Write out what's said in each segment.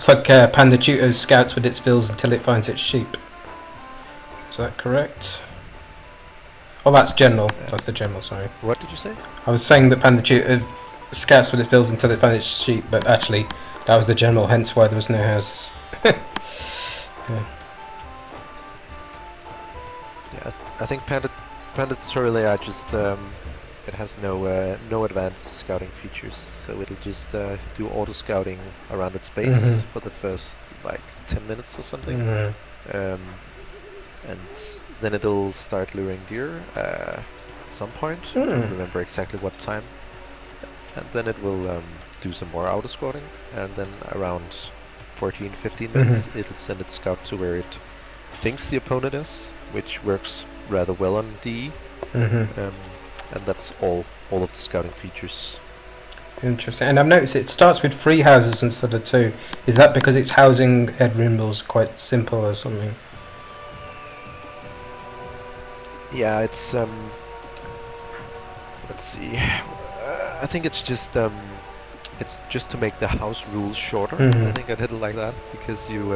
It's like Panda Tuto scouts with its vills until it finds its sheep. Is that correct? Oh, that's General. That's the General, sorry. What did you say? I was saying that Panda Tuto scouts with its vills until it finds its sheep, but actually that was the General, hence why there was no houses. Yeah. Yeah, I think Panda Tutorial AI just it has no advanced scouting features, so it'll just do auto scouting around its base for the first like 10 minutes or something, and then it'll start luring deer at some point. I don't remember exactly what time, and then it will do some more auto scouting, and then around 14-15 minutes it'll send its scout to where it thinks the opponent is, which works rather well on DE. And that's all of the scouting features. Interesting. And I've noticed it starts with 3 houses instead of 2. Is that because its housing headroom was quite simple or something? Yeah, it's let's see. I think it's just to make the house rules shorter. I think I did it like that because you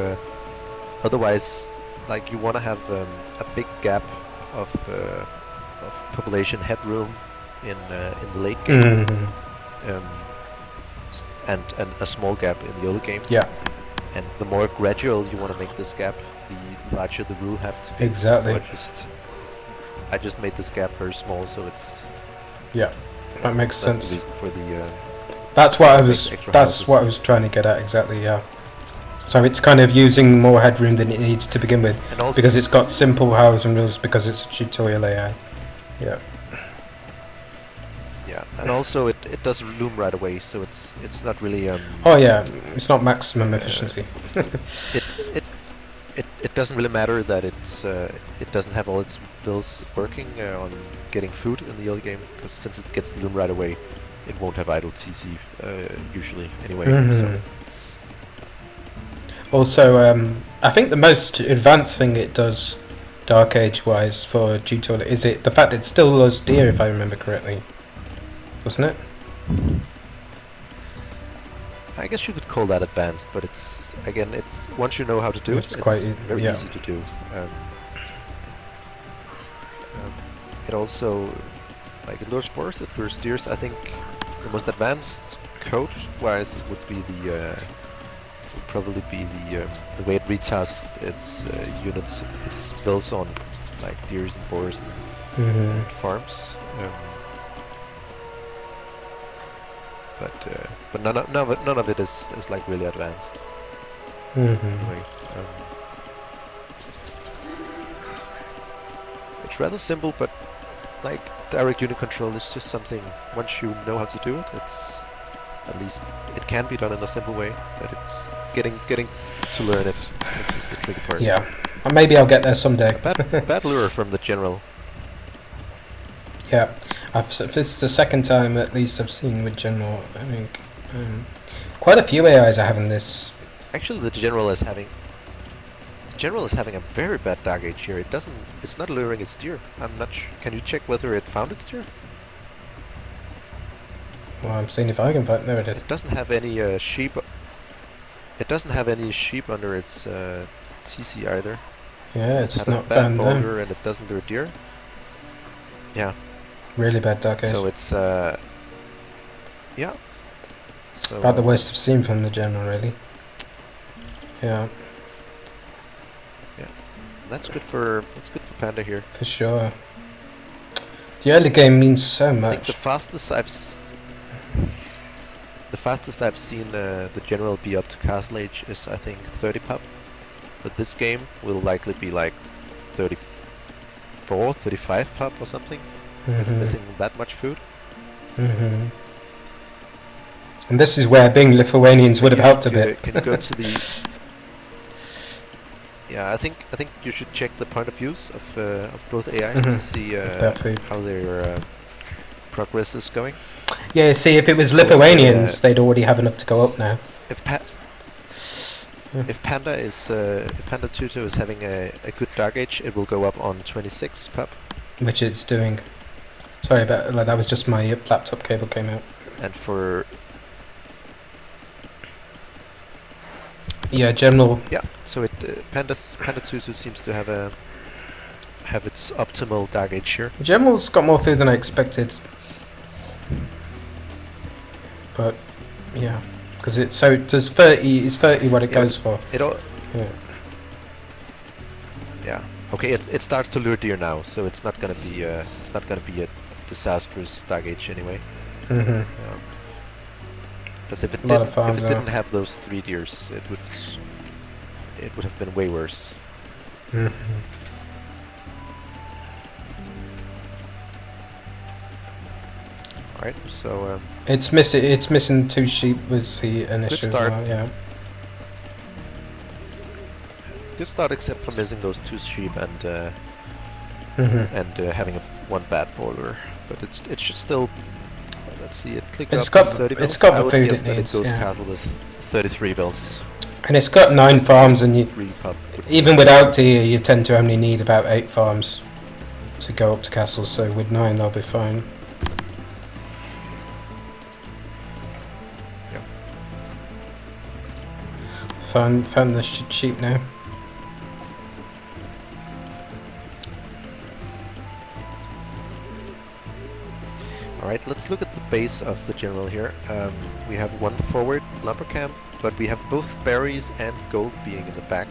otherwise, like, you want to have a big gap of population headroom in the late game, and a small gap in the early game. Yeah. And the more gradual you want to make this gap, the larger the rule have to be. Exactly. So I just made this gap very small, so it's. Yeah, that makes sense. That's the reason for the. That's what I was trying to get at exactly. Yeah. So it's kind of using more headroom than it needs to begin with, because it's got simple housing rules because it's a tutorial AI. Yeah. Yeah, and also it does loom right away, so it's not really. Oh yeah, it's not maximum efficiency. It doesn't really matter that it doesn't have all its bills working on getting food in the early game, because since it gets loom right away, it won't have idle TC usually anyway. So. Also, I think the most advanced thing it does, Dark Age wise, for tutorial is it the fact it still does deer, if I remember correctly, wasn't it? I guess you could call that advanced, but it's once you know how to do it's quite very easy to do. It also, like, it lures boars, it lures deers. I think the most advanced code wise it would be probably be the way it retasks its units. It's built on like deers and boars and farms. But none of it is like really advanced. Anyway, it's rather simple, but like direct unit control is just something, once you know how to do it, it's at least it can be done in a simple way. But it's getting to learn it, which is the tricky part. Yeah, and maybe I'll get there someday. Bad lure from the General. Yeah, this is the second time at least I've seen with General. I think quite a few AIs are having this. Actually, the General is having a very bad dark age here. It's not luring its deer. I'm not can you check whether it found its deer? Well, I'm seeing if I can find. There it is. It doesn't have any sheep. It doesn't have any sheep under its TC either. Yeah, it's just not found them. And it doesn't lure deer. Yeah. Really bad dark age. So it's yeah. So about the worst I've seen from the General, really. Yeah. Yeah, that's good for Panda here. For sure. The early game means so much. I think the fastest I've seen the General be up to Castle Age is, I think, 30 pop. But this game will likely be like 34, 35 pop or something. Missing that much food. And this is where being Lithuanians would have helped a bit. Can go to the. Yeah, I think you should check the point of views of both AIs to see how their progress is going. Yeah, see, if it was Lithuanians, they'd already have enough to go up now. If Panda Tuto is having a good dark age, it will go up on 26 pop. Which it's doing. Sorry about that. Was just my laptop cable came out. And for Yeah, General. Yeah. So it Panda Tuto seems to have its optimal dark age here. General's got more food than I expected. But yeah, because it's so it does 30. Is 30 what it Yeah, goes for? It all. Yeah. Yeah. Okay. It starts to lure deer now, so it's not gonna be a disastrous dark age anyway. Mhm. Because if it A lot didn't of farms didn't have those 3 deers, it would have been way worse. Mhm. All right. So It's missing 2 sheep with the initial as start. well. Yeah. Good start, except for missing those 2 sheep and Mhm. having one bad boiler. But it should still. Let's see. It clicked It's up got to 30 it's bells. got I the would food guess it that needs. it goes Yeah. castle with 33 bells. And it's got 9 farms, and you 3 pub. even without deer, you tend to only need about 8 farms to go up to castle. So with 9, they'll be fine. Yeah. Found the sheep now. Alright, let's look at the base of the general here. We have one forward lumber camp, but we have both berries and gold being in the back.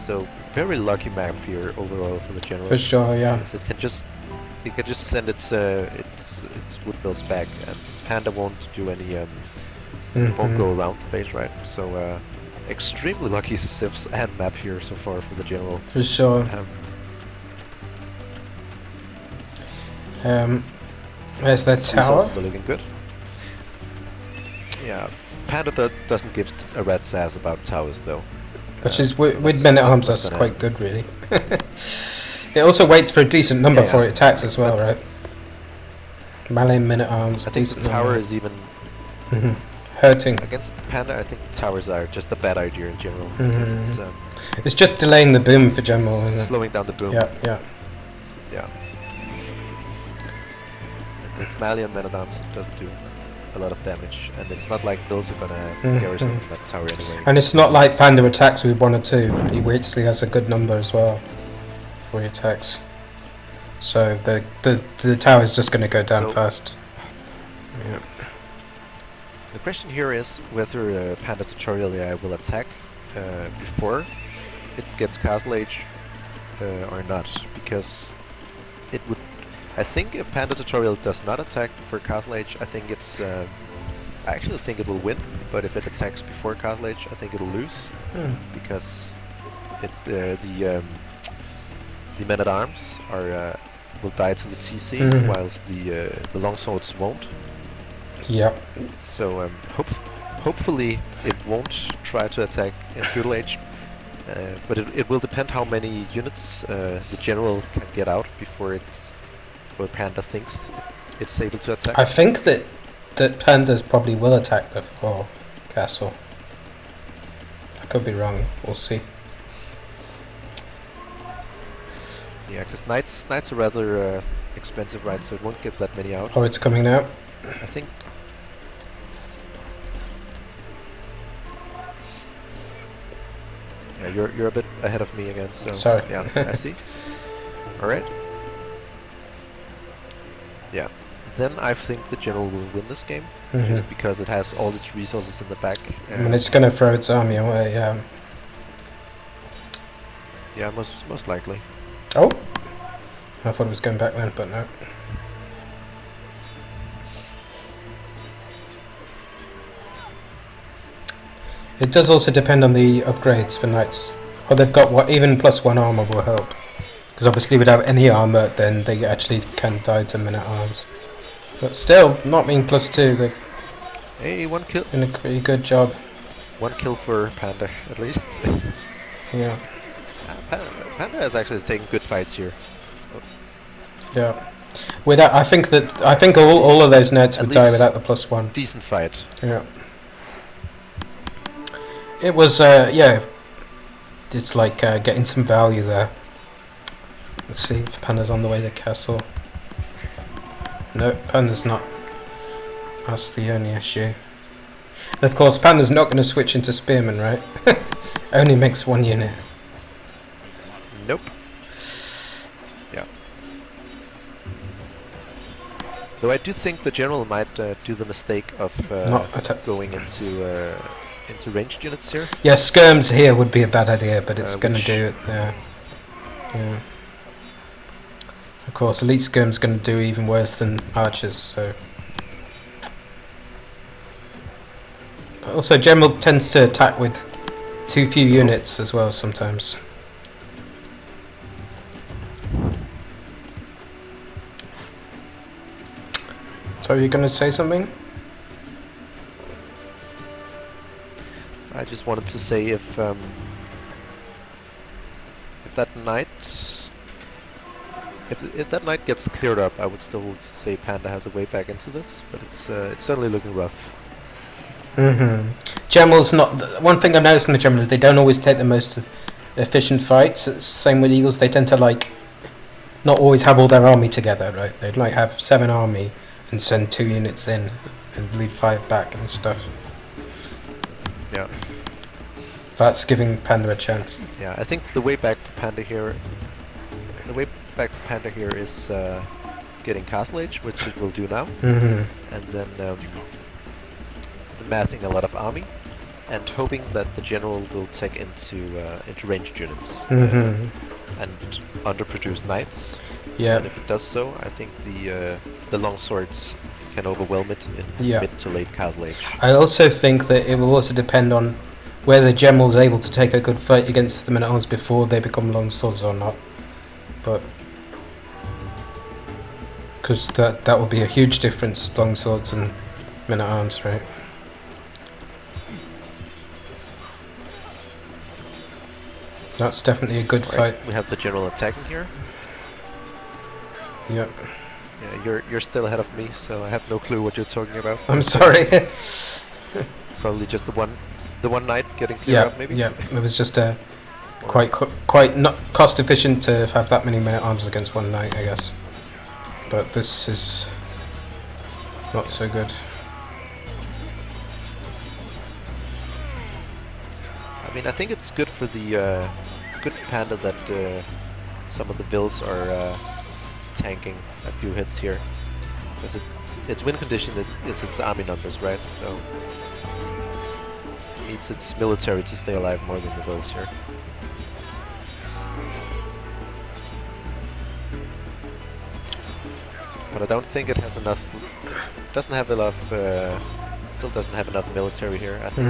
So very lucky map here overall for the general. For sure, yeah. Because it can just send its woodbills back, and Panda won't do any won't go around the base, right? So extremely lucky civs and map here so far for the general. For sure. There's that tower. Resources are looking good. Yeah, Panda doesn't give a rat's ass about towers though. Which is with men at arms, that's quite good, really. It also waits for a decent number before it attacks as well, right? Melee men at arms. I think the tower is even hurting. against the Panda. I think towers are just a bad idea in general. It's just delaying the boom for general, isn't it? Slowing down the boom. Yeah. With melee and men at arms, it doesn't do a lot of damage, and it's not like bills are gonna garrison that tower anyway. And it's not like Panda attacks with 1 or 2. He waits till he has a good number as well before he attacks. So the tower is just going to go down fast. Yeah. The question here is whether Panda Tutorial AI will attack before it gets Castle Age or not, because it would. I think if Panda Tutorial does not attack before Castle Age, I think it's. I actually think it will win, but if it attacks before Castle Age, I think it'll lose because the men at arms are will die to the TC, whilst the longswords won't. Yeah. So hopefully it won't try to attack in Feudal Age, but it will depend how many units the general can get out before Panda thinks it's able to attack. I think that Pandas probably will attack before castle. I could be wrong. We'll see. Yeah, because knights are rather expensive, right? So it won't get that many out. Oh, it's coming now. I think. Yeah, you're a bit ahead of me again. So sorry. Yeah, I see. All right. Yeah. Then I think the general will win this game, just because it has all its resources in the back. And it's going to throw its army away. Yeah, most likely. Oh, I thought it was going back then, but no. It does also depend on the upgrades for knights. Oh, they've got what? Even +1 armor will help. Because obviously without any armor, then they actually can die to men at arms. But still, not being +2, they're Hey, 1 kill. doing a pretty good job. 1 kill for Panda, at least. Yeah. Panda is actually taking good fights here. Yeah. Without, I think all of those knights would die without the +1. Decent fight. Yeah. It was, yeah. It's like getting some value there. Let's see if Panda's on the way to castle. No, Panda's not. That's the only issue. Of course, Panda's not going to switch into Spearman, right? Only makes 1 unit. Nope. Yeah. Though I do think the General might do the mistake of going into ranged units here. Yeah, skirms here would be a bad idea, but it's going to do it there. Yeah. Of course, elite skirm's going to do even worse than archers, so... Also, General tends to attack with too few units as well sometimes. So you're going to say something? I just wanted to say if that knight, if that knight gets cleared up, I would still say Panda has a way back into this, but it's certainly looking rough. Generals not... One thing I've noticed in the Generals, they don't always take the most efficient fights. It's same with Eagles, they tend to like not always have all their army together, right? They'd like have 7 army and send 2 units in and leave 5 back and stuff. Yeah. That's giving Panda a chance. Yeah, I think the way back for Panda here... The way back for Panda here is getting Castle Age, which it will do now. And then amassing a lot of army and hoping that the General will take into ranged units and underproduce knights. Yeah. And if it does so, I think the long swords can overwhelm it in mid to late Castle Age. I also think that it will also depend on whether the General's able to take a good fight against the men-at-arms before they become long swords or not. But because that will be a huge difference, long swords and men-at-arms, right? That's definitely a good fight. We have the General attacking here. Yep. Yeah, you're still ahead of me, so I have no clue what you're talking about. I'm sorry. Probably just the one knight getting cleared up, maybe. Yeah. It was just a quite not cost efficient to have that many men-at-arms against one knight, I guess. But this is not so good. I mean, I think it's good for the good for Panda that some of the Vills are tanking a few hits here, because its win condition is its army numbers, right? So it needs its military to stay alive more than the Vills here. But I don't think it has enough. Doesn't have enough. Still doesn't have enough military here. I think.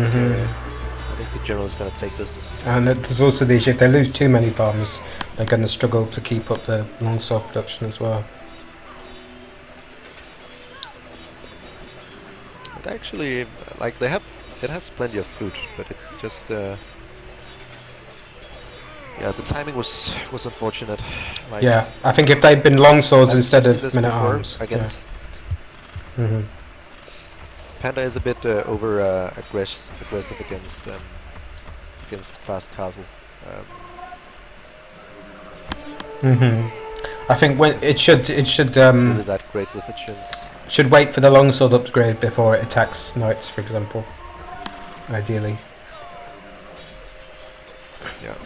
I think the General is going to take this. And there's also the issue, if they lose too many farmers, they're going to struggle to keep up the longsword production as well. But actually, like it has plenty of food, but it just, yeah, the timing was unfortunate. Like, yeah, I think if they'd been longswords instead of men-at-arms against. Panda is a bit aggressive against fast castle. I think when it should really that great with its should wait for the longsword upgrade before it attacks knights, for example. Ideally. Yeah.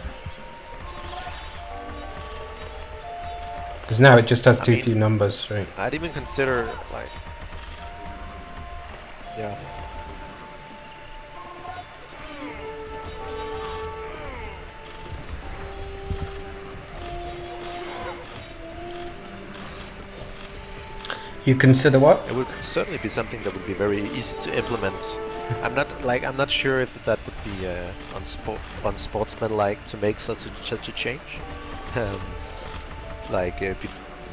Because now it just has too few numbers, right? I'd even consider like. Yeah. You consider what? It would certainly be something that would be very easy to implement. I'm not sure if that would be unsportsmanlike to make such a change.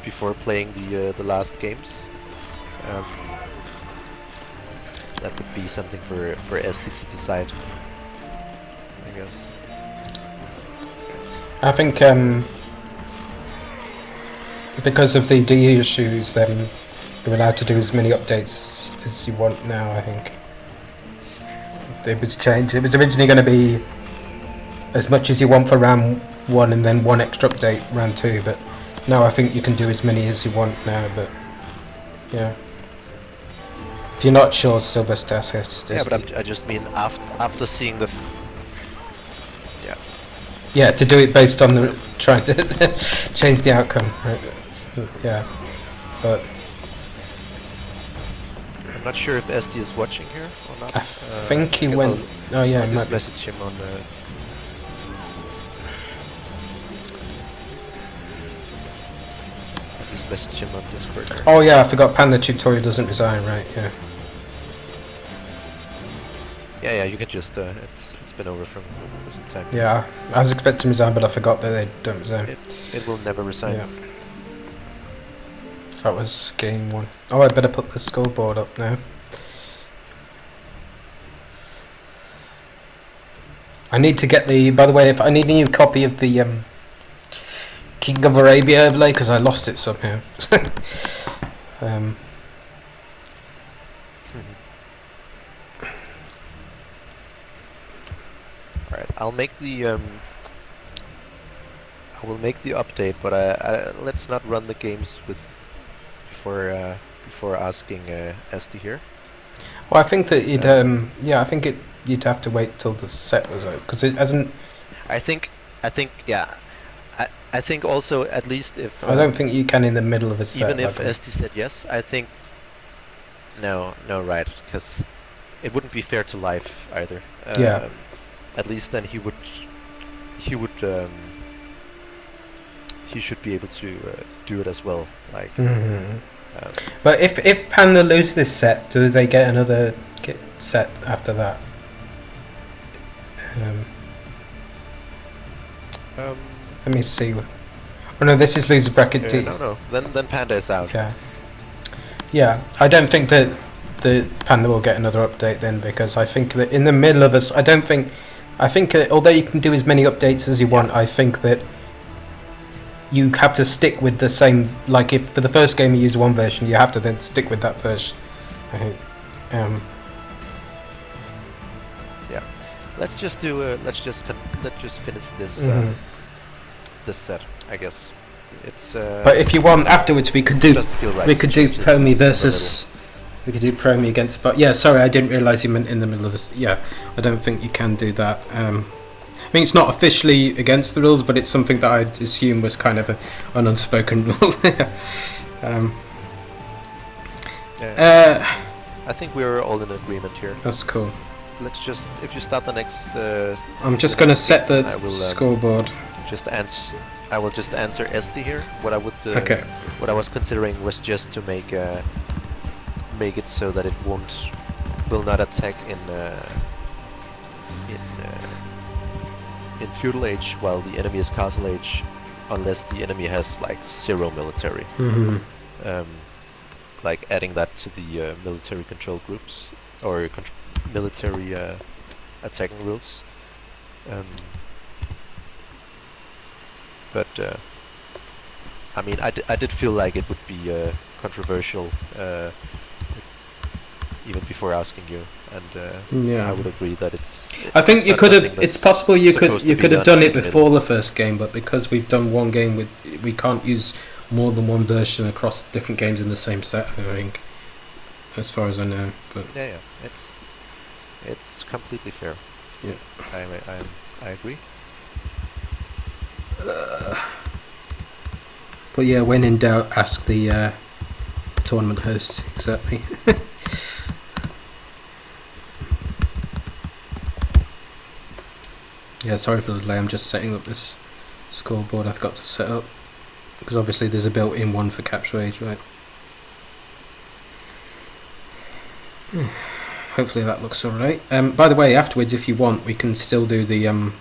Before playing the last games. That would be something for Esty to decide, I guess. I think because of the DE issues, then you're allowed to do as many updates as you want now, I think. It was changed. It was originally going to be as much as you want for round 1 and then 1 extra update round 2, but now I think you can do as many as you want now, but yeah. If you're not sure, still best to ask Esty. Yeah, but I just mean after seeing the. Yeah. Yeah, to do it based on the trying to change the outcome. Right. Yeah, but I'm not sure if Esty is watching here or not. I think he went. Oh yeah, I'll he just might be. message him on. I'll just message him on Discord. Here. Oh yeah, I forgot. Panda Tutorial doesn't resign, right? Yeah. Yeah, you can just. It's been over for some time. Yeah, I was expecting to resign, but I forgot that they don't resign. It will never resign. Yeah. So that was game 1. Oh, I better put the scoreboard up now. I need to get the. By the way, if I need a new copy of the King of Arabia overlay because I lost it somehow. Alright, I'll make the I will make the update, but let's not run the games with before asking Esty here. Well, I think that you'd yeah, I think you'd have to wait till the set was out because it hasn't. I think yeah. I think also at least if I don't think you can in the middle of a set. Even if Esty said yes, I think no, right, because it wouldn't be fair to Leif either. Yeah. At least then he should be able to do it as well. Like. But if Panda lose this set, do they get another set after that? Let me see. Oh no, this is loser bracket D. No. Then Panda is out. Yeah. I don't think that the Panda will get another update then, because I think that in the middle of us, I think that although you can do as many updates as you want, I think that you have to stick with the same. Like if for the first game you use one version, you have to then stick with that version. I think. Yeah. Let's just do. Let's just finish this. This set, I guess. It's. But if you want, afterwards we could do. Right we could do Promi versus. We could do Promi against. But yeah, sorry, I didn't realise you meant in the middle of this. Yeah, I don't think you can do that. I mean, it's not officially against the rules, but it's something that I'd assume was kind of an unspoken rule. I think we're all in agreement here. That's cool. Let's just, if you start the next. I'm just gonna set the scoreboard. I will just answer Esty here. What I would. Okay. What I was considering was just to make it so that it will not attack in feudal age while the enemy is castle age, unless the enemy has like 0 military. Like adding that to the military control groups or military attacking rules. But I mean, I did feel like it would be controversial even before asking you, and I would agree that it's. I think you could have. It's possible you could have done it before the first game, but because we've done one game we can't use more than one version across different games in the same set. I think, as far as I know, but yeah, it's completely fair. Yeah, I agree. But yeah, when in doubt, ask the tournament host. Exactly. Yeah, sorry for the delay. I'm just setting up this scoreboard I've got to set up, because obviously there's a built-in one for capture age, right? Hopefully that looks alright. By the way, afterwards, if you want, we can still do the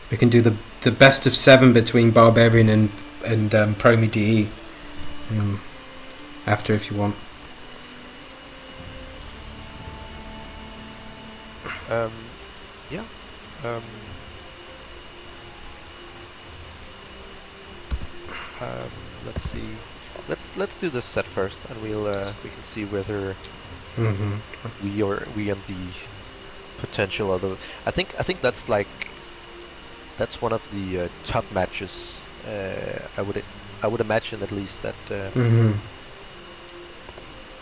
the best of 7 between Barbarian and Promi DE. After, if you want. Yeah. Let's see. Let's do this set first, and we can see whether we and the potential other. I think that's one of the top matches. I would imagine at least that.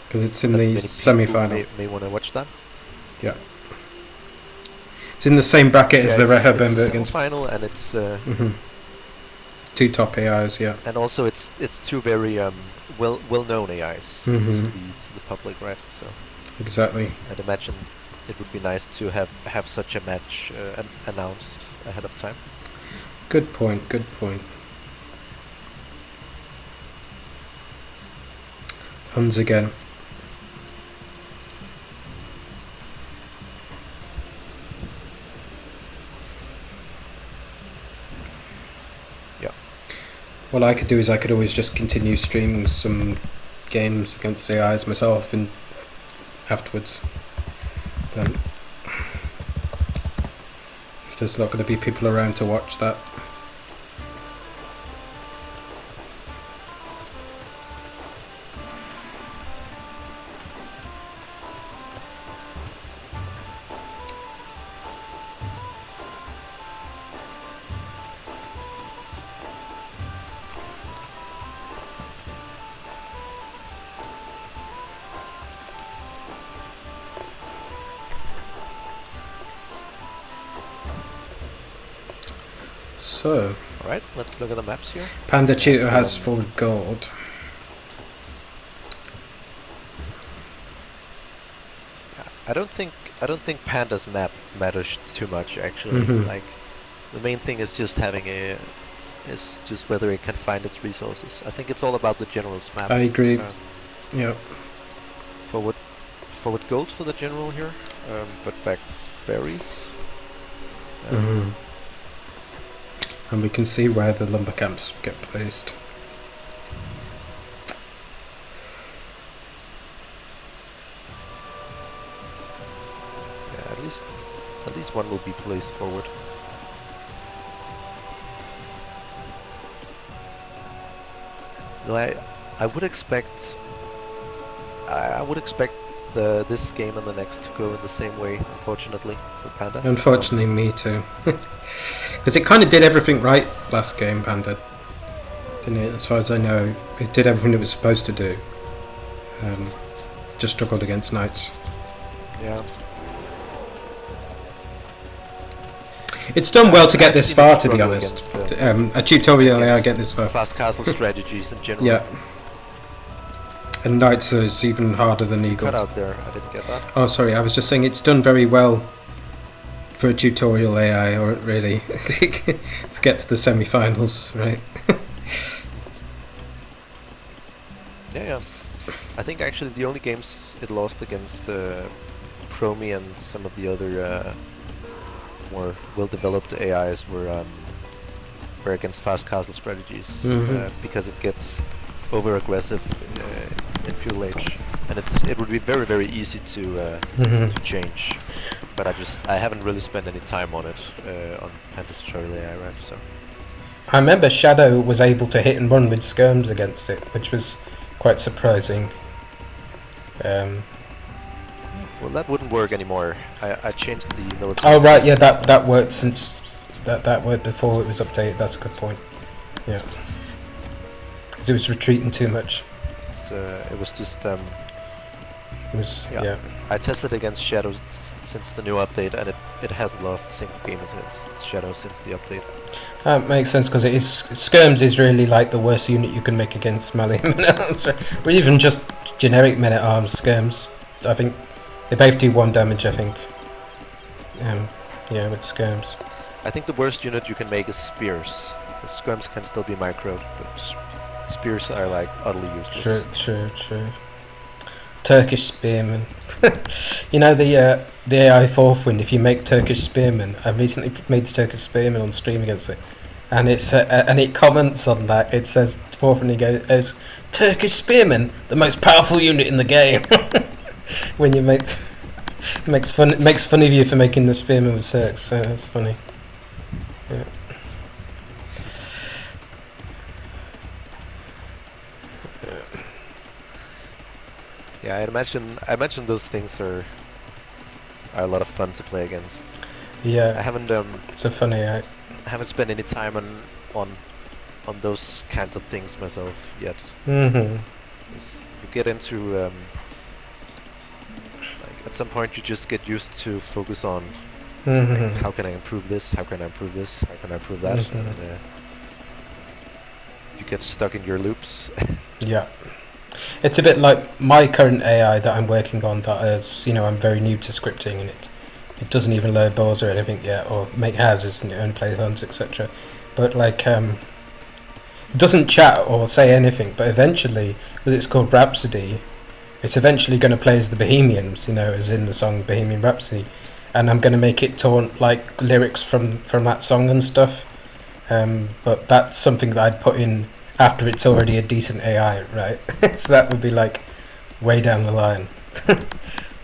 Because it's in the semi-final. May want to watch that. Yeah. It's in the same bracket as the Reha against final, and it's two top AIs, yeah. And also it's two very well-known AIs to the public, right? So exactly. I'd imagine it would be nice to have such a match announced ahead of time. Good point. Good point. Huns again. What I could do is I could always just continue streaming some games against AIs myself and afterwards. Then there's not going to be people around to watch that. So, alright, let's look at the maps here. Panda Tuto has full gold. I don't think Panda's map matters too much actually. Like the main thing is just just whether it can find its resources. I think it's all about the general's map. I agree. Yeah. Forward gold for the general here, but back berries. And we can see where the lumber camps get placed. Yeah, at least one will be placed forward. No, I would expect this game and the next to go in the same way, unfortunately, for Panda. Unfortunately, me too. Because it kind of did everything right last game, Panda. Didn't it? As far as I know, it did everything it was supposed to do. Just struggled against Knights. Yeah. It's done well to get this far, to be honest. A tutorial AI get this far. Fast castle strategies in general. Yeah. And Knights is even harder than Eagles. Cut out there, I didn't get that. Oh, sorry, I was just saying it's done very well for a tutorial AI, or really, to get to the semi-finals, right? Yeah. I think actually the only games it lost against Promi and some of the other more well-developed AIs were against fast castle strategies, because it gets over-aggressive in fuel age, and it would be very, very easy to change. But I haven't really spent any time on it on Panda Tutorial AI, right? So I remember Shadow was able to hit and run with skirms against it, which was quite surprising. Well, that wouldn't work anymore. I changed the military. Oh right, yeah, that worked since that worked before it was updated. That's a good point. Yeah, because it was retreating too much. It was just It was yeah. I tested against Shadow since the new update, and it hasn't lost a single game against Shadow since the update. Makes sense, because skirms is really like the worst unit you can make against melee men-at-arms, or even just generic men-at-arms skirms. I think they both do 1 damage. I think. Yeah, with skirms. I think the worst unit you can make is spears. The skirms can still be microed, but spears are like utterly useless. True. Turkish spearmen. You know the AI 4th wind. If you make Turkish spearmen, I recently made Turkish spearmen on stream against it, and it comments on that. It says 4th wind goes Turkish spearmen, the most powerful unit in the game. When you makes fun of you for making the spearmen with Turks. So it's funny. Yeah. Yeah, I imagine those things are a lot of fun to play against. Yeah. I haven't it's a funny. I haven't spent any time on those kinds of things myself yet. You You get into at some point you just get used to focus on Mm-hmm. how can I improve this, how can I improve this, how can I improve that, Mm-hmm. and you get stuck in your loops. Yeah. It's a bit like my current AI that I'm working on. That is, I'm very new to scripting, and it doesn't even load boards or anything yet, or make houses and play hunts, etc. But like, it doesn't chat or say anything. But eventually, because it's called Rhapsody, it's eventually going to play as the Bohemians, as in the song Bohemian Rhapsody, and I'm going to make it taunt like lyrics from that song and stuff. But that's something that I'd put in after it's already a decent AI, right? So that would be like way down the line.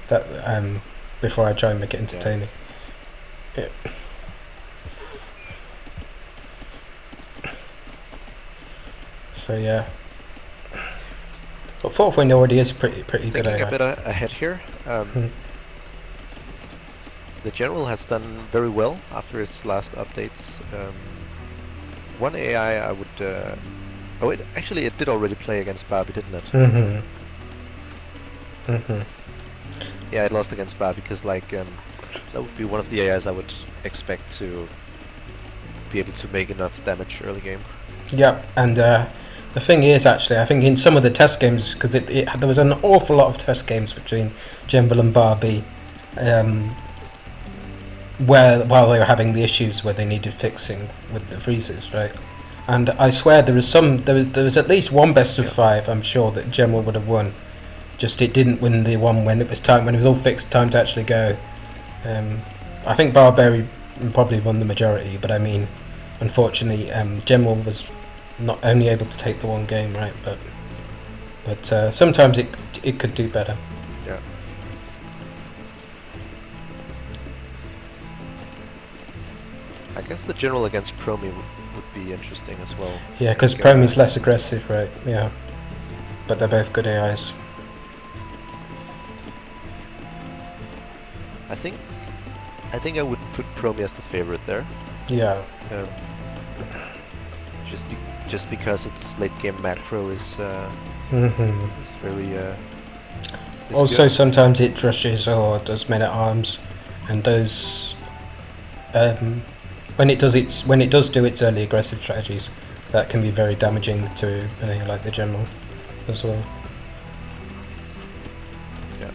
That before I try and make it entertaining. Yeah. So yeah. But 4.0 already is pretty good Thinking AI. a bit ahead here, the General has done very well after its last updates. One AI I would... oh, it did already play against Barbie, didn't it? Mm-hmm. Mm-hmm. Yeah, it lost against Barbie because, like, that would be one of the AIs I would expect to be able to make enough damage early game. Yeah, and the thing is, actually, I think in some of the test games, because there was an awful lot of test games between General and Barbie, while they were having the issues where they needed fixing with the freezes, right? And I swear there was at least one best of 5. I'm sure that General would have won. Just it didn't win the one when it was all fixed, time to actually go. I think Barbary probably won the majority, but I mean, unfortunately, General was not only able to take the one game, right? But sometimes it could do better. Yeah. I guess the General against Promi would be interesting as well. Yeah, because Promi's less aggressive, right? Yeah, but they're both good AIs. I think I would put Promi as the favorite there. Yeah. Just because its late game macro is very. Is also, good. sometimes it rushes or does men at arms, and those when it does do its early aggressive strategies, that can be very damaging to an AI like the General as well. Yeah.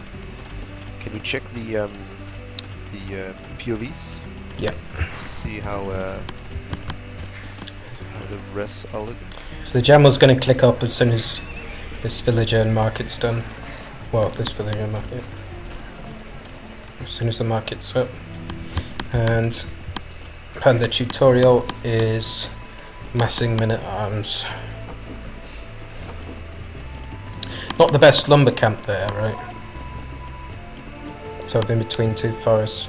Can we check the POVs? Yeah. See how the rest are looking. So the General's going to click up as soon as this villager and market's done. Well, this villager and market. As soon as the market's up. And Panda tutorial is massing men-at-arms. Not the best lumber camp there, right? Sort of in between two forests.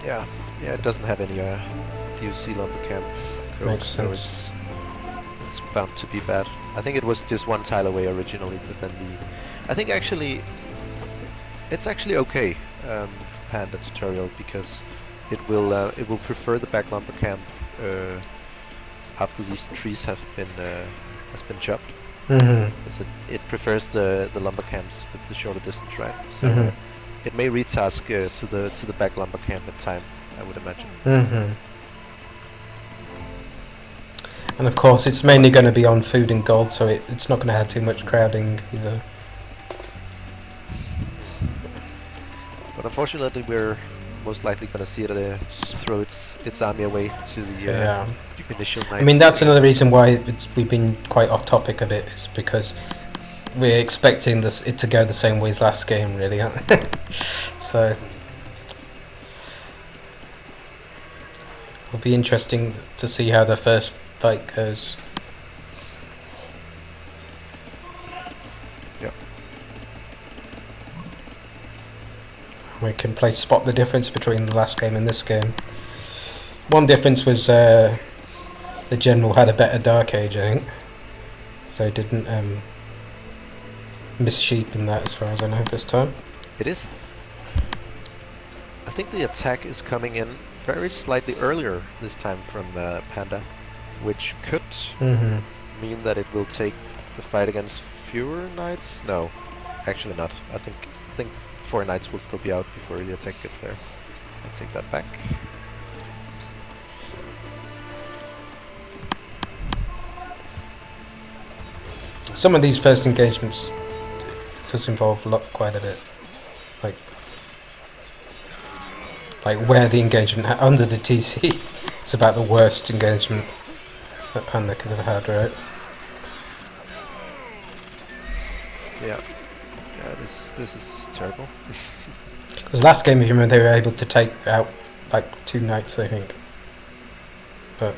Yeah, it doesn't have any DOC lumber camp code, Makes so sense. it's bound to be bad. I think it was just one tile away originally, but then I think actually it's actually okay, Panda tutorial, because it will prefer the back lumber camp after these trees has been chopped. Mm-hmm. It prefers the lumber camps with the shorter distance, right? So it may retask to the back lumber camp in time, I would imagine. Mm-hmm. And of course, it's mainly going to be on food and gold, so it's not going to have too much crowding either. But unfortunately, we're most likely going to see it throw its army away to the initial knights. I mean, that's another reason why we've been quite off topic a bit, is because we're expecting it to go the same way as last game, really, aren't we? So it'll be interesting to see how the first fight goes. Yep. We can spot the difference between the last game and this game. One difference was the General had a better Dark Age, I think, so he didn't miss sheep in that, as far as I know, this time. It is. I think the attack is coming in very slightly earlier this time from Panda, which could mean that it will take the fight against fewer knights. No, actually not. I think I think 4 knights will still be out before the attack gets there. I'll take that back. Some of these first engagements does involve quite a bit, like where the engagement under the TC is about the worst engagement that Panda could have had, right? Yeah, this is terrible. Because last game, if you remember, they were able to take out like 2 knights, I think. But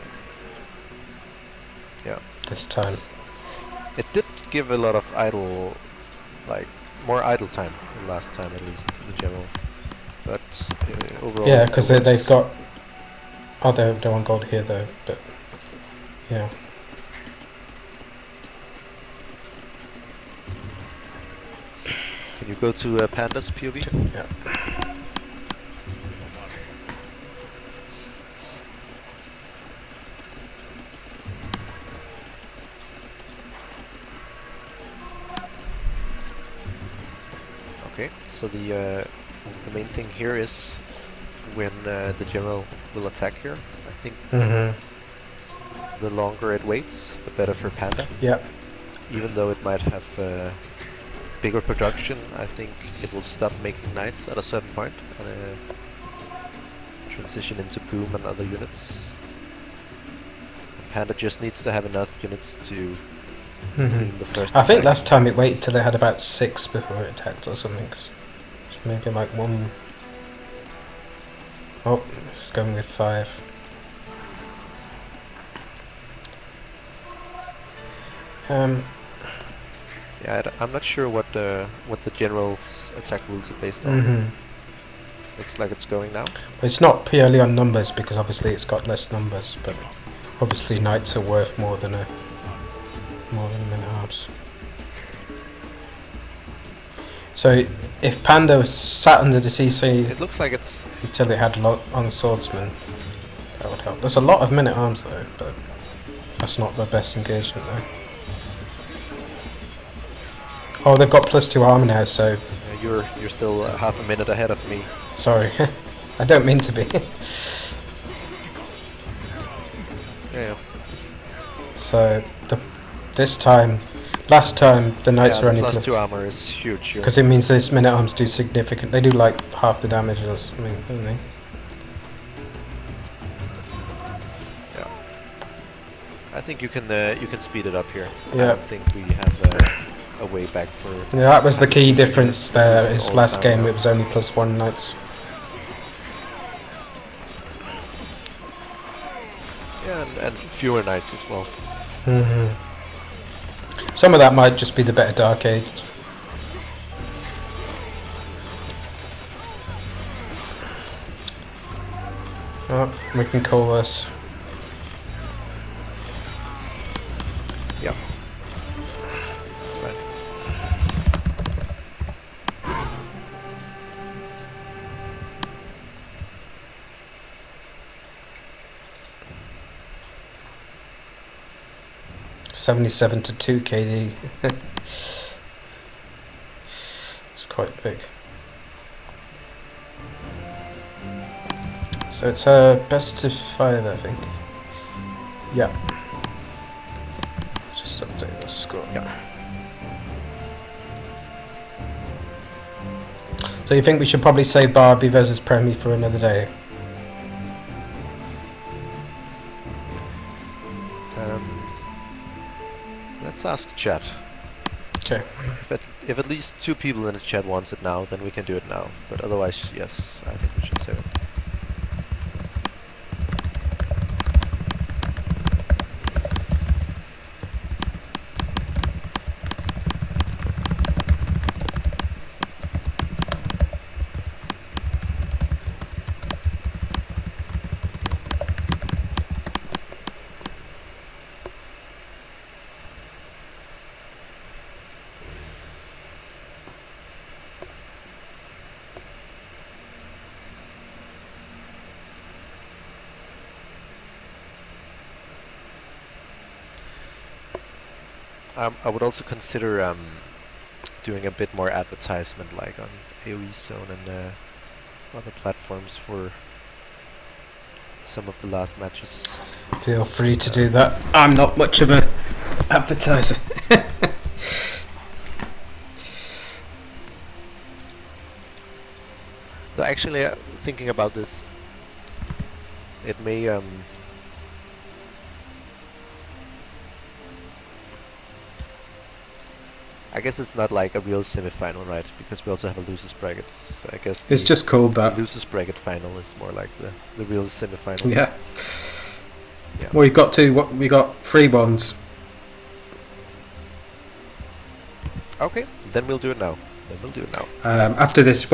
yeah, this time it did give a lot of idle, like more idle time than last time, at least to the general. But overall, yeah, because they've got they're on gold here though, but yeah. Can you go to Panda's POV? Yeah. Okay, so the main thing here is when the general will attack here. I think the longer it waits, the better for Panda. Yeah. Even though it might have bigger production, I think it will stop making knights at a certain point and transition into boom and other units. Panda just needs to have enough units to clean the first I think attack. last time it waited till they had about 6 before it attacked or something. So maybe like 1. Oh, it's going with 5. Yeah, I'm not sure what the general's attack rules are based on. Looks like it's going now. But it's not purely on numbers because obviously it's got less numbers, but obviously knights are worth more than a men-at-arms. So if Panda was sat under the CC, it looks like it's until it had a lot on swordsman, that would help. There's a lot of men-at-arms though, but that's not the best engagement though. Oh, they've got +2 armor now, so you're still half a minute ahead of me. sorry. I don't mean to be. Yeah. So last time the knights are only +2 armor is huge. Because it means this men-at-arms do significant. They do like half the damage or something, don't they? Yeah. I think you can speed it up here. Yeah. I don't think we have a way back for. Yeah, that was the key difference there. Is All last the game time. it was only +1 knights. Yeah, and fewer knights as well. Some of that might just be the better Dark Age. Oh, we can call this. Yeah. That's fine. $77 to 2 KD. It's quite big. So it's a best of 5, I think. Yeah. Just update the score. Yeah. So you think we should probably save Barbie versus Premi for another day? Let's ask chat. Okay. If at least 2 people in the chat wants it now, then we can do it now. But otherwise, yes, I think we should save it. I would also consider doing a bit more advertisement, like on AoE Zone and other platforms for some of the last matches. Feel free to do that. I'm not much of a advertiser. Though actually, thinking about this, it may I guess it's not like a real semi-final, right? Because we also have a losers bracket. So I guess It's just called the that. losers bracket final is more like the real semi-final. Yeah. Yeah. Well, we got 3 ones. Okay, then we'll do it now. After this,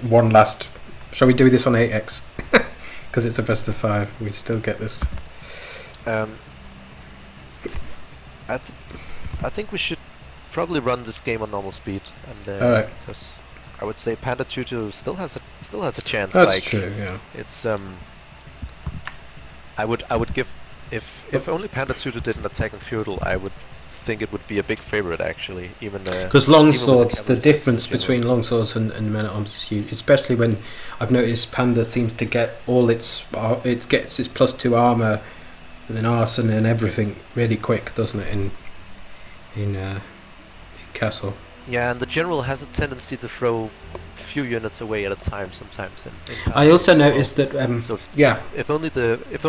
one last. Shall we do this on 8x? Because it's a best of 5. We still get this. I think we should probably run this game on normal speed, and Alright. because I would say Panda Tuto still has a chance. That's like, true. Yeah. It's I would give if only Panda Tuto didn't attack in feudal, I would think it would be a big favorite actually. Even because longswords, the difference between longswords and men at arms is huge. Especially when I've noticed Panda seems to get all it gets its +2 armor and then arson and everything really quick, doesn't it? In castle. Yeah, and the general has a tendency to throw a few units away at a time sometimes. In I also noticed that so if only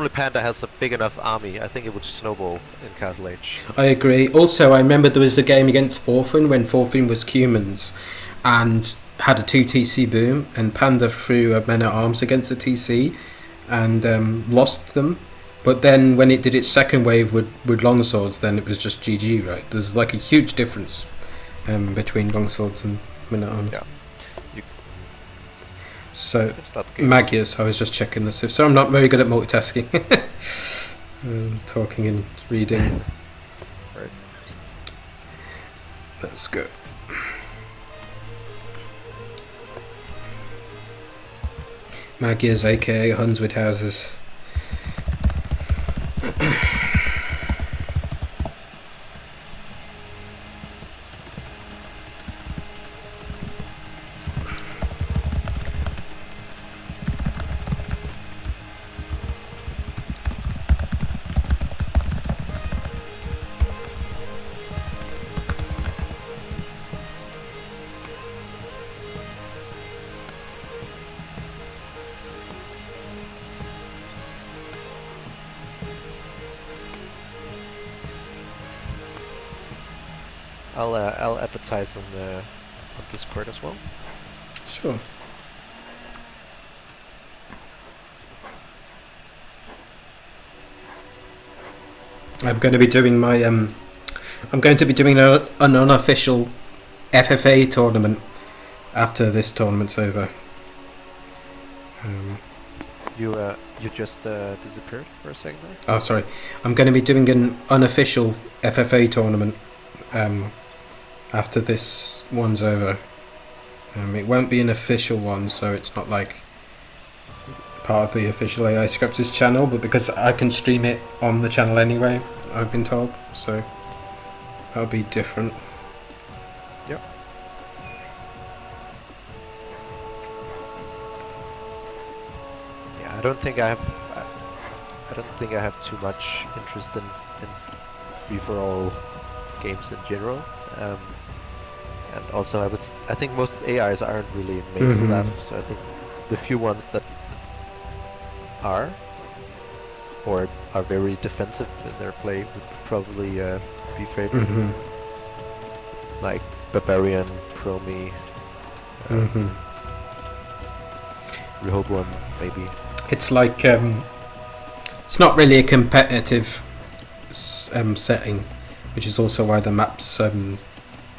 Panda has a big enough army, I think it would snowball in Castle Age. I agree. Also, I remember there was a game against Thorfinn when Thorfinn was Cumans and had a 2 TC boom, and Panda threw a men at arms against the TC and lost them. But then when it did its second wave with longswords, then it was just GG, right? There's like a huge difference between longswords and men at arms. Yeah. So, Magius, I was just checking this. So I'm not very good at multitasking. Talking and reading. Right. Let's go. Magius, aka Huns with houses. I'll advertise on Discord as well. Sure. I'm going to be doing my an unofficial FFA tournament after this tournament's over. You just disappeared for a second there? Oh, sorry. I'm going to be doing an unofficial FFA tournament after this one's over. It won't be an official one, so it's not like part of the official AI Scripters channel, but because I can stream it on the channel anyway, I've been told, so that'll be different. Yep. Yeah, I don't think I have too much interest in free-for-all games in general. And also I think most AIs aren't really made for that, so I think the few ones that are or are very defensive in their play would probably be favored. Like Barbarian, Promi, Rehoboam, maybe. It's like it's not really a competitive setting, which is also why the maps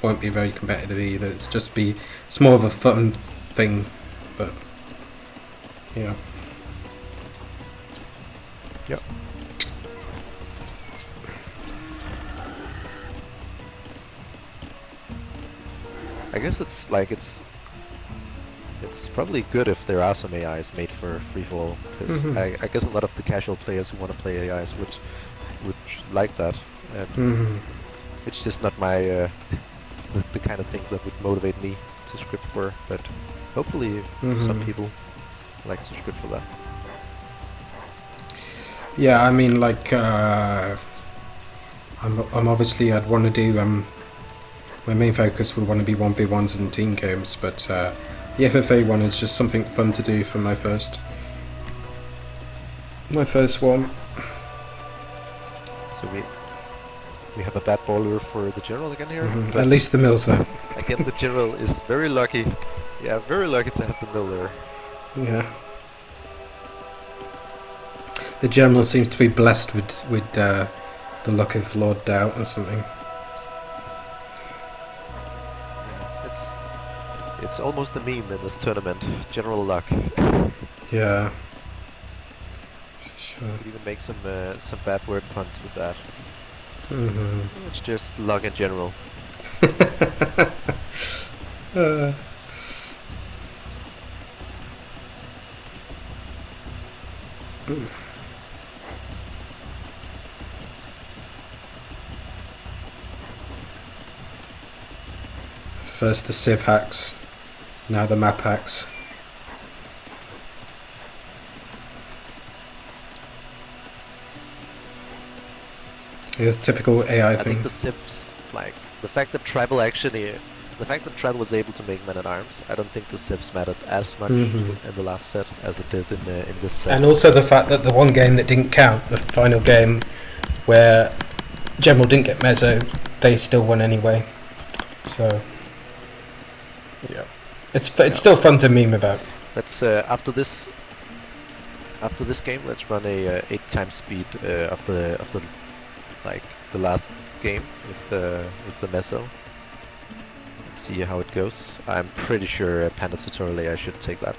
won't be very competitive either. It's more of a fun thing, but yeah. Yep. I guess it's probably good if there are some AIs made for free-for-all, because I guess a lot of the casual players who want to play AIs would like that. And it's just not my the kind of thing that would motivate me to script for, but hopefully some people like to script for that. Yeah, I mean, like, I'm obviously I'd want to do my main focus would want to be 1v1s and team games, but the FFA one is just something fun to do for my first one. So we have a bad baller for the General again here. At least the mill's there. Again, the General is very lucky. Yeah, very lucky to have the mill there. Yeah. The General seems to be blessed with the luck of Lord Doubt or something. It's almost a meme in this tournament. General luck. Yeah. Sure. You even make some bad word puns with that. It's just luck in general. First the Civ hacks, now the map hacks. It's typical AI I thing. think the Civs, like, the fact that Tribal was able to make men-at-arms, I don't think the Civs mattered as much in the last set as it did in this set. And also the fact that the one game that didn't count, the final game where General didn't get Mezzo, they still won anyway. So yeah, it's still fun to meme about. Let's after this game, let's run a 8 times speed of the like the last game with the Mezzo. Let's see how it goes. I'm pretty sure Panda Tutorial AI should take that.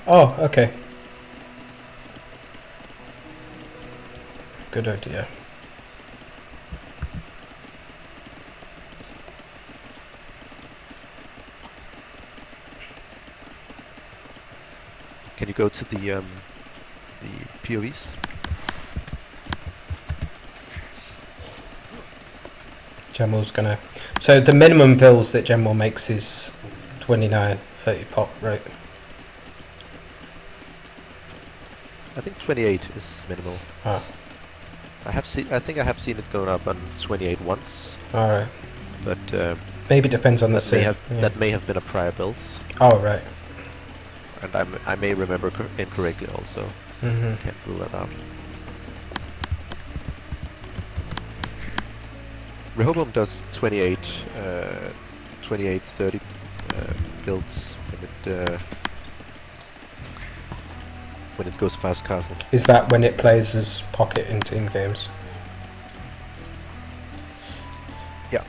Oh, okay. Good idea. Can you go to the POVs? General's gonna... So the minimum vills that General makes is 29, 30 pop, right? I think 28 is minimal. Ah. I think I have seen it going up on 28 once. Alright. But maybe it depends on the civ. That may have been a prior build. Oh, right. And I may remember incorrectly also. Can't rule that out. Rehoboam does 28, 30 builds when it goes fast castle. Is that when it plays as pocket in team games? Yeah.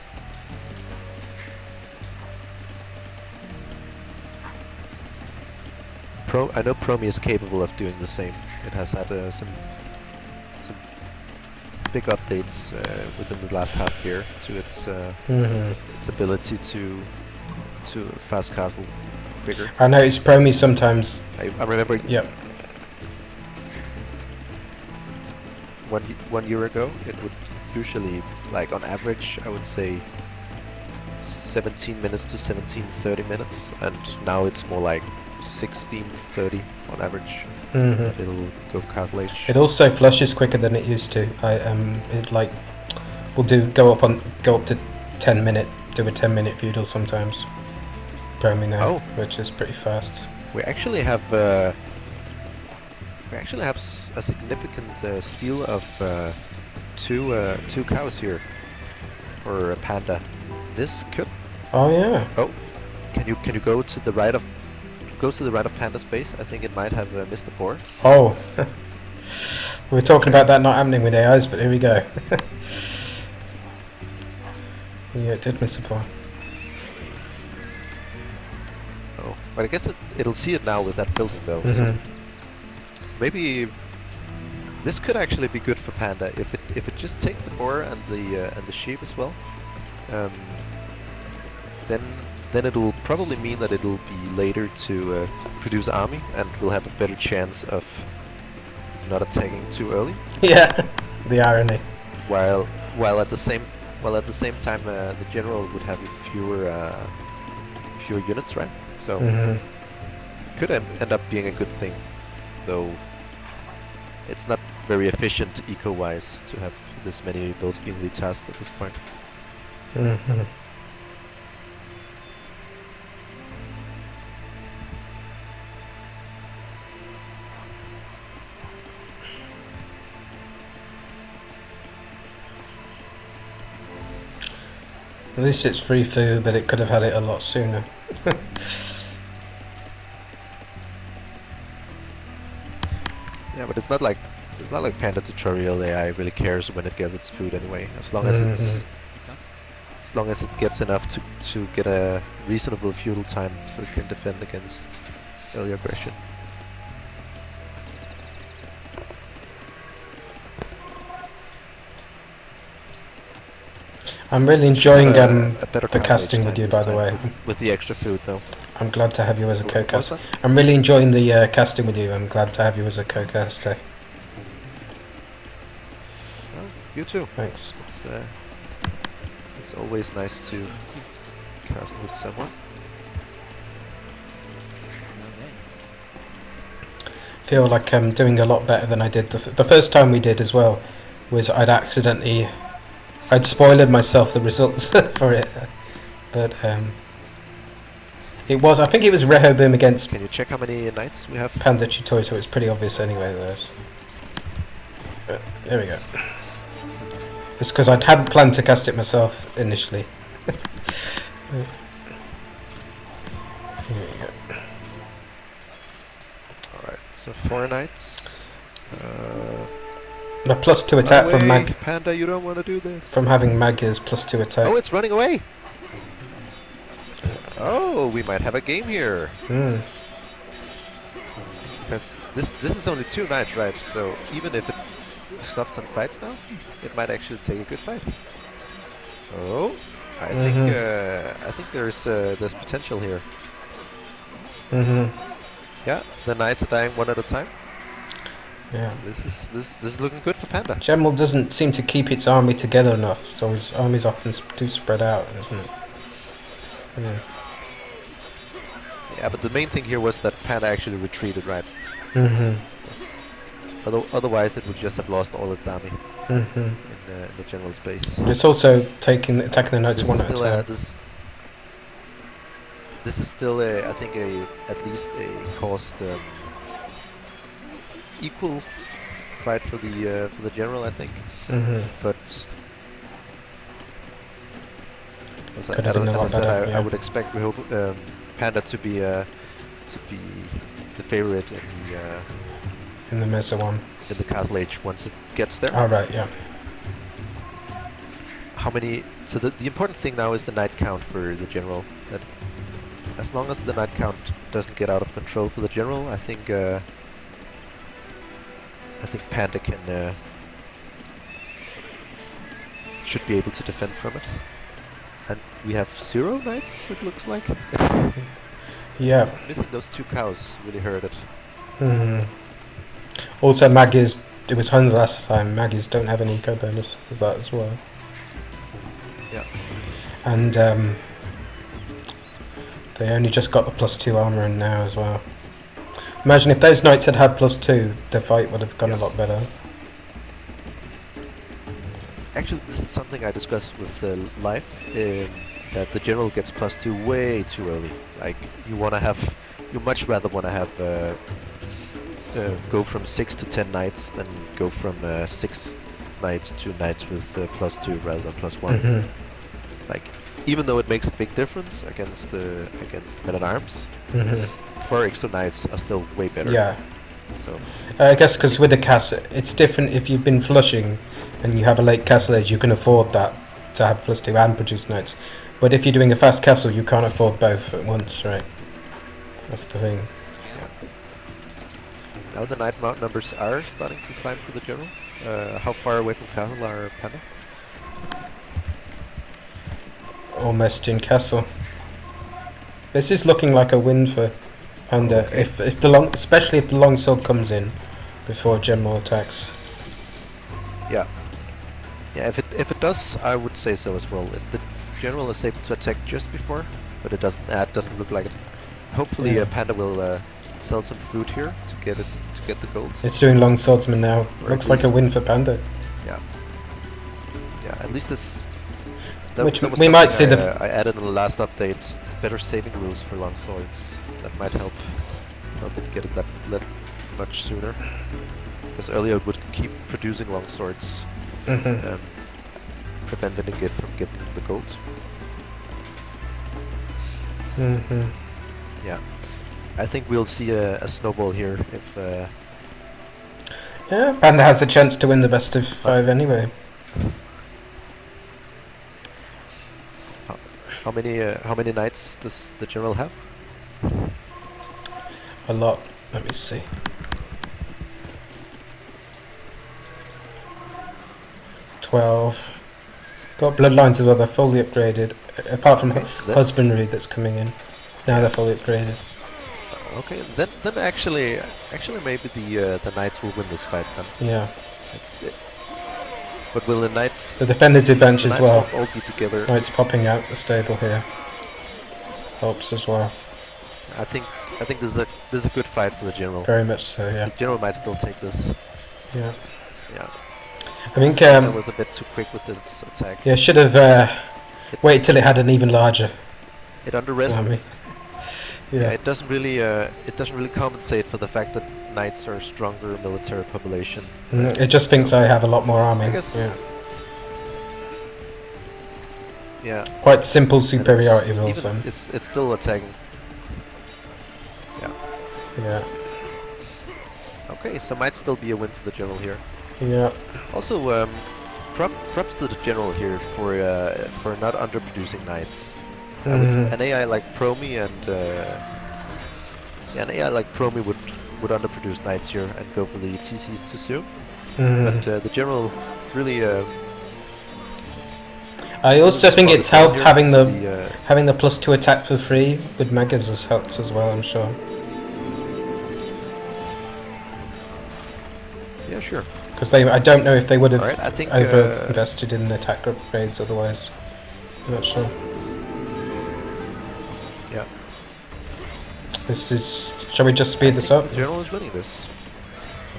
I know Promi is capable of doing the same. It has had some big updates within the last half year to its ability to fast castle bigger. I noticed Promi sometimes... I remember... Yep. One year ago, it would usually, like on average, I would say 17 minutes to 17-30 minutes, and now it's more like 16-30 on average. It'll go castle age. It also flushes quicker than it used to. It like will go up to 10 minute, do a 10-minute feudal sometimes. Promi now, which is pretty fast. We actually have a significant steal of two cows here, or a panda. This could. Oh yeah. Oh, can you go to the right of Panda's base? I think it might have missed the boar. Oh. We were talking about that not happening with AIs, but here we go. Yeah, it did miss the boar. Oh, but I guess it'll see it now with that building though. So maybe this could actually be good for Panda if it just takes the boar and the sheep as well. Then it'll probably mean that it'll be later to produce army, and we'll have a better chance of not attacking too early. Yeah, the irony. While at the same Well, at the same time, the general would have fewer units, right? So could end up being a good thing, though. It's not very efficient eco-wise to have this many builds being retasked at this point. At least it's free food, but it could have had it a lot sooner. Yeah, but it's not like Panda Tutorial AI really cares when it gets its food anyway. As long as it gets enough to get a reasonable feudal time, so it can defend against early aggression. I'm really enjoying the casting with you, by the way. With the extra food, though. I'm glad to have you as a co-caster. I'm really enjoying the casting with you. I'm glad to have you as a co-caster. Well, you too. Thanks. It's always nice to cast with someone. Feel like I'm doing a lot better than I did the first time we did as well. Was I'd spoiled myself the results for it, but I think it was Rehoboam against. Can you check how many knights we have? Panda Tuto, so it's pretty obvious anyway. There we go. It's because I hadn't planned to cast it myself initially. Here we go. Alright, so 4 knights. The +2 attack from Mag. Panda, you don't want to do this. From having Mag is +2 attack. Oh, it's running away! Oh, we might have a game here. Because this is only 2 knights, right? So even if it stops some fights now, it might actually take a good fight. Oh, I think there's potential here. Yeah, the knights are dying one at a time. Yeah. This is looking good for Panda. General doesn't seem to keep its army together enough, so his armies often do spread out, isn't it? Yeah. Yeah, but the main thing here was that Panda actually retreated, right? Yes. Otherwise, it would just have lost all its army in the general's base. It's also attacking the knights one at a time. This is still I think at least a cost equal fight for the general, I think. But as I said, I would expect Panda to be the favorite in the Mesa one. In the Castle Age once it gets there. Oh right, yeah. How many? So the important thing now is the knight count for the general. That as long as the knight count doesn't get out of control for the general, I think Panda can should be able to defend from it. And we have 0 knights, it looks like. Yeah. Missing those 2 cows really hurt it. Also, Maggies, it was Huns last time. Maggies don't have any eco bonus for that as well. Yeah. And they only just got the +2 armor in now as well. Imagine if those knights had had +2, the fight would have gone a lot better. Actually, this is something I discussed with Leif, that the general gets +2 way too early. Like, you much rather want to have go from 6 to 10 knights than go from 6 knights to knights with +2 rather than +1. Like, even though it makes a big difference against men-at-arms, 4 extra knights are still way better. Yeah. So I guess because with the castle, it's different. If you've been flushing and you have a late castle age, you can afford that to have +2 and produce knights. But if you're doing a fast castle, you can't afford both at once, right? That's the thing. Yeah. Now the knight mount numbers are starting to climb for the general. How far away from castle are Panda? Almost in castle. This is looking like a win for Panda, okay. Especially if the longsword comes in before general attacks. Yeah. Yeah, if it does, I would say so as well. If the general is able to attack just before, but it doesn't look like it. Hopefully, Yeah. Panda will sell some food here to get the gold. It's doing long swordsman now. Or Looks at like a least- win for Panda. Yeah. Yeah, at least this. Which that was we might see something I added in the last update. Better saving rules for long swords. That might help it get it that much sooner. Because earlier it would keep producing long swords, preventing it from getting the gold. Yeah, I think we'll see a snowball here if. Yeah, Panda has a chance to win the best of 5 anyway. How many knights does the general have? A lot. Let me see. 12. Got bloodlines as well. They're fully upgraded. Apart from husbandry that's coming in. Now they're fully upgraded. Okay, then actually maybe the knights will win this fight then. Yeah. But will the knights? The defenders advantage as well. All be together. Knights popping out the stable here. Helps as well. I think this is a good fight for the general. Very much so, yeah. The general might still take this. Yeah. Yeah. I think I was a bit too quick with this attack. yeah, should have waited till it had an even larger It underestimated. Yeah. It doesn't really compensate for the fact that knights are a stronger military population. It just thinks I have a lot more army. I guess. Yeah. Quite simple superiority even rules then. It's still attacking. Yeah. Yeah. Okay, so might still be a win for the general here. Yeah. Also, props to the general here for not underproducing knights. An AI like Promi and an AI like Promi would underproduce knights here and go for the TCs too soon. But the general really. I also think it's helped having the the having the +2 attack for free with megas has helped as well. I'm sure. yeah, sure. Because I don't know if they would have Alright, I think, over invested in attack upgrades otherwise. I'm not sure. Yeah. This is. Shall we just speed this up? The general is winning this.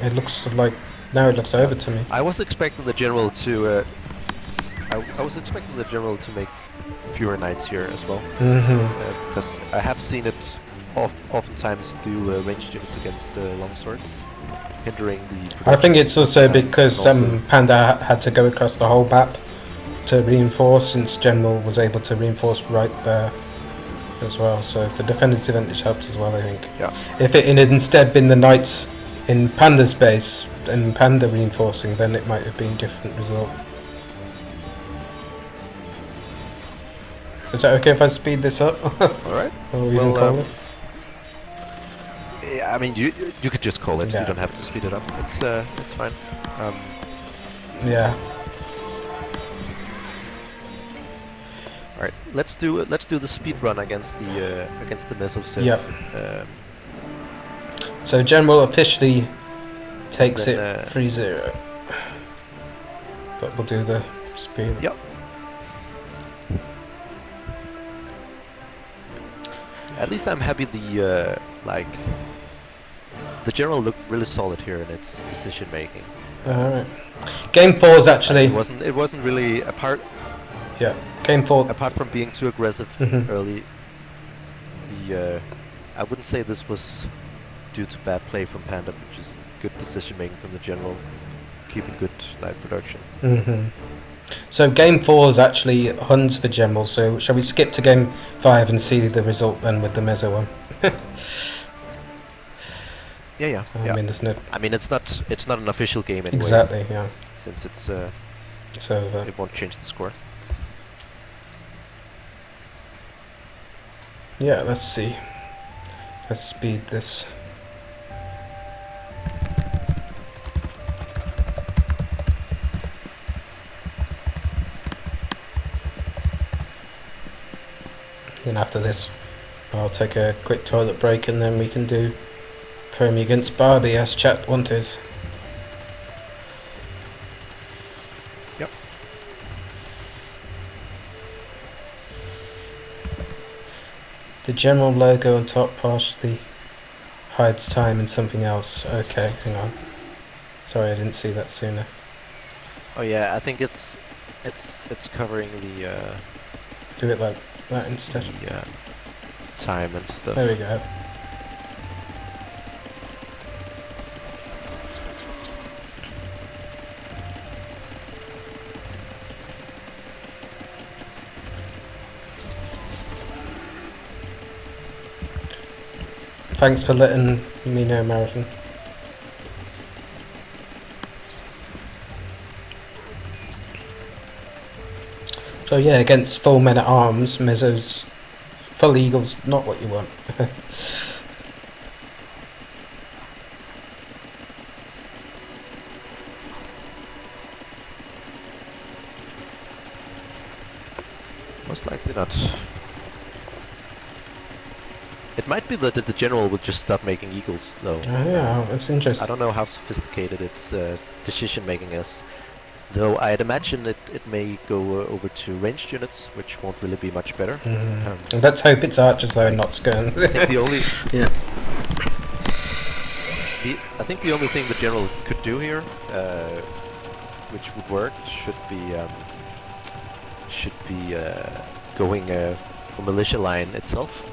It looks like now it looks over to me. I was expecting the general to. I was expecting the general to make fewer knights here as well, because I have seen it oftentimes do range units against long swords, hindering the. I think it's also because and also Panda had to go across the whole map to reinforce, since General was able to reinforce right there as well. So the defender's advantage helped as well, I think. Yeah. If it had instead been the knights in Panda's base and Panda reinforcing, then it might have been a different result. Is that okay if I speed this up? Alright. Or we can call it? Yeah, I mean, you could just call it. Yeah. You don't have to speed it up. It's fine. Yeah. All right. Let's do the speed run against the Meso Civ. Yep. So General officially takes then, it 3-0. But we'll do the speed. Yep. At least I'm happy the general looked really solid here in its decision making. Alright. Game 4 is actually. It wasn't really apart. Yeah. Game 4. Apart from being too aggressive early, I wouldn't say this was due to bad play from Panda, but just good decision making from the general, keeping good knight production. So game 4 is actually Huns for General, so shall we skip to game 5 and see the result then with the Meso one? Yeah. I mean, there's no... I mean, it's not an official game anyways. Exactly, yeah. Since it's over. it won't change the score. Yeah, let's see. Let's speed this. Then after this, I'll take a quick toilet break and then we can do Premi against Barbie as chat wanted. Yep. The general logo on top partially hides time and something else. Okay, hang on. Sorry, I didn't see that sooner. Oh yeah, I think it's covering the Do it like that instead. Time and stuff. There we go. Thanks for letting me know, Marathon. So yeah, against full men at arms, Mezzo's full eagle's not what you want. Most likely not. It might be that the general would just stop making eagles, though. Oh yeah, that's interesting. I don't know how sophisticated its decision making is. Though I'd imagine it may go over to ranged units, which won't really be much better. And let's hope it's archers though, and not skirn. I think the only yeah. I think the only thing the general could do here, which would work, should be going for militia line itself.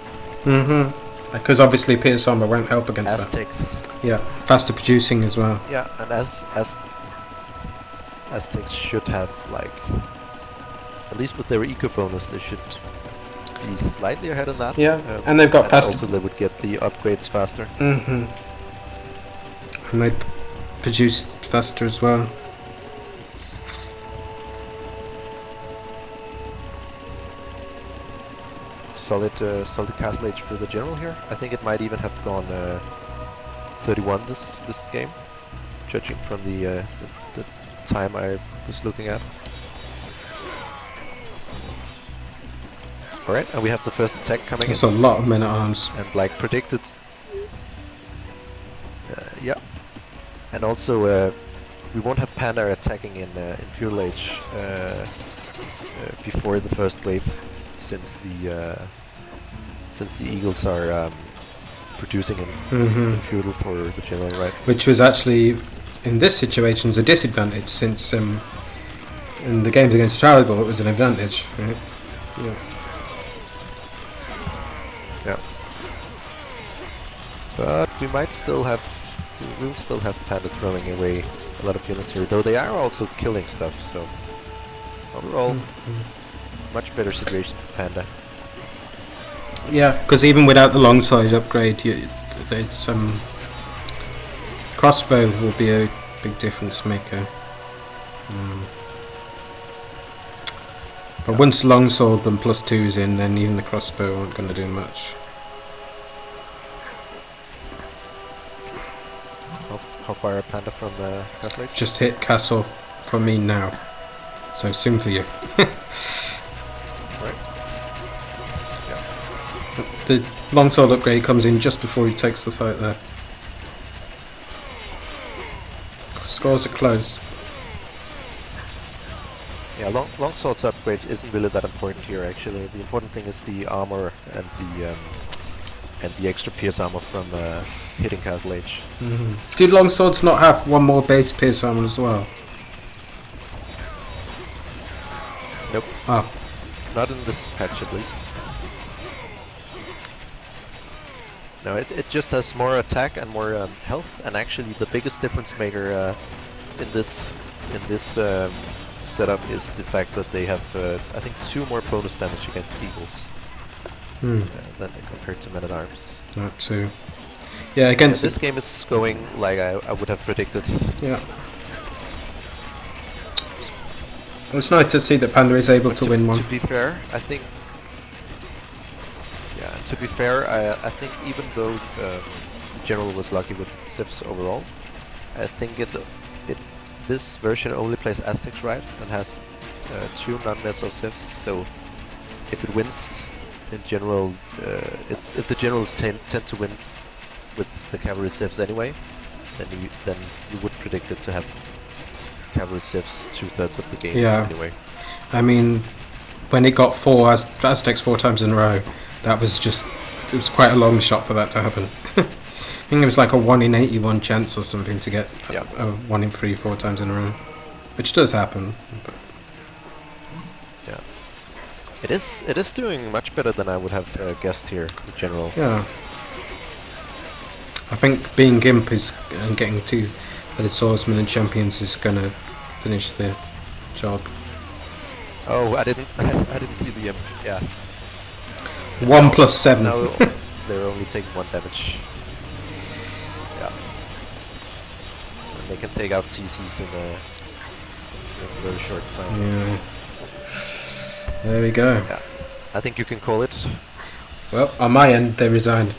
Because obviously Pierce armor won't help against Aztecs. that. Yeah, faster producing as well. Yeah, and Aztecs should have, like, at least with their eco bonus, they should be slightly ahead of that. Yeah, and they've got and faster. Also, they would get the upgrades faster. And they produce faster as well. Solid castle age for the general here. I think it might even have gone 31 this game, judging from the time I was looking at. Alright, and we have the first attack coming That's in. a lot of men at arms. And like predicted, yeah. And also, we won't have Panda attacking in Fuel Age before the first wave, since the eagles are producing in fuel for the general, right? Which was actually, in this situation, is a disadvantage, since in the games against Charlie Ball it was an advantage, right? Yeah. Yeah. But we will still have Panda throwing away a lot of units here, though they are also killing stuff, so overall, much better situation for Panda. Yeah, because even without the long side upgrade, it's crossbow will be a big difference maker. But once longsword and +2's in, then even the crossbow aren't going to do much. How far are Panda from Castle Age? Just hit castle from me now, so soon for you. Right. Yeah. The longsword upgrade comes in just before he takes the fight there. Scores are close. Yeah, longsword's upgrade isn't really that important here. Actually, the important thing is the armor and the extra pierce armor from hitting Castle Age. Do longswords not have one more base pierce armor as well? Nope. Oh. Not in this patch, at least. No, it just has more attack and more health, and actually the biggest difference maker in this setup is the fact that they have, I think, 2 more bonus damage against eagles than compared to men at arms. That too. Yeah, against this game is going like I would have predicted. Yeah. It's nice to see that Panda is able to win one. To be fair, I think. Yeah, to be fair, I think even though General was lucky with Sifs overall, I think this version only plays Aztecs, right, and has 2 non-meso Sifs. So if it wins in general, if the generals tend to win with the cavalry Sifs anyway, then you would predict it to have cavalry Sifs 2/3 of the games anyway. I mean, when it got 4 Aztecs 4 times in a row, that was just it was quite a long shot for that to happen. I think it was like a 1 in 81 chance or something to get a 1 in 3, 4 times in a row, which does happen. But yeah, it is doing much better than I would have guessed here, in general. yeah, I think being Gimp is and getting 2-headed swordsman and champions is gonna finish the job. Oh, I didn't see the imp. Yeah. 1 plus 7. Now they're only taking 1 damage. Yeah. And they can take out TCs in a very short time. Yeah. There we go. Yeah. I think you can call it. Well, on my end, they resigned.